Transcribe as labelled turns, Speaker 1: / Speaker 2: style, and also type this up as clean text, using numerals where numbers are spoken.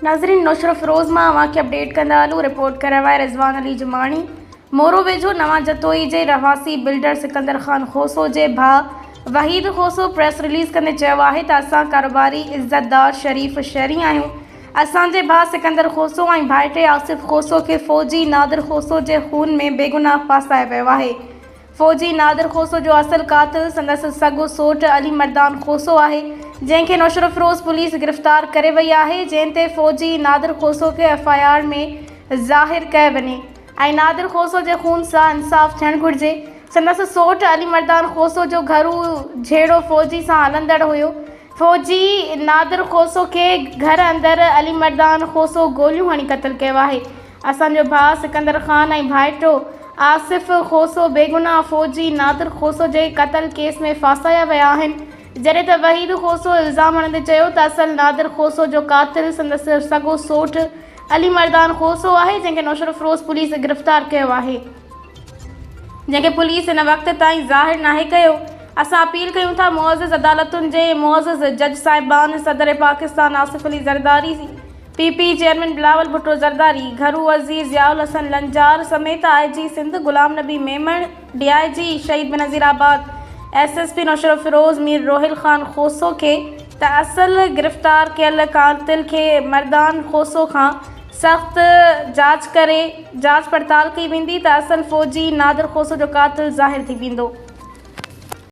Speaker 1: नाज़रीन नौशर फ़िरोज़ मां अवांखे अपडेट कंदा हलूं। रिपोर्ट करे रहिया रिज़वान अली जुमाणी मोरो वेझो नवां जतोई जे रहासी बिल्डर सिकंदर ख़ान खोसो जे भाउ वहीद खोसो प्रेस रिलीज़ कंदे चयो आहे त असां कारोबारी इज़्ज़तदार शरीफ़ शहरी आहियूं। असांजे भाउ सिकंदर खोसो ऐं भाइटे आसिफ़ खोसो खे फ़ौजी नादिर खोसो जे खून में बेगुनाह फासाए वियो आहे। फ़ौजी नादिर खोसो जो असल कातिल संदसि सॻो सोट अली मर्दान खोसो आहे, जंहिंखे नौशर फ़िरोज़ पुलिस गिरफ़्तार करे वई आहे, जंहिं ते फ़ौजी नादिर खोसो खे FIR में ज़ाहिर कयो वञे ऐं नादिर खोसो जे खून सां इंसाफ़ थियणु घुरिजे। संदसि सोट अली मर्दान खोसो जो घरू झेड़ो फ़ौजी सां हलंदड़ हुयो। फ़ौजी नादिर खोसो खे घर अंदरि अली मर्दान खोसो गोलियूं हणी क़तल कयो आहे। असांजो भाउ सिकंदर ख़ान ऐं भाइटो आसिफ़ खोसो बेगुनाह फ़ौजी नादिर खोसो जे क़तल केस में फासाया विया आहिनि, जॾहिं त वहीद खोसो इल्ज़ाम हणंदे चयो त असल नादिर खोसो जो कातिल संदसि सॻो सोट अली मर्दान खोसो आहे, जंहिंखे नौशर फ़िरोज़ पुलिस गिरफ़्तार कयो आहे, जंहिंखे पुलिस हिन वक़्त ताईं ज़ाहिर नाहे कयो। असां अपील कयूं था मुअज़्ज़ज़ अदालतुनि जे मुअज़्ज़ज़ जज साहिबान, सदर पाकिस्तान आसिफ़ अली ज़रदारी, PP चेयरमैन बिलावल भुट्टो ज़रदारी, घरू वज़ीर ज़ियाउल हसन लंजार समेत IG सिंध गुलाम नबी मेमण, DIG शहीद बेनज़ीराबाद, SSP नौशर फ़िरोज़ मीर रोहिल ख़ान खोसो खे त असल गिरफ़्तार कयल कातिल खे मर्दान खोसो खां सख़्त जांच पड़ताल कई वेंदी त असल फ़ौजी नादिर खोसो जो कातिल ज़ाहिर थी वेंदो।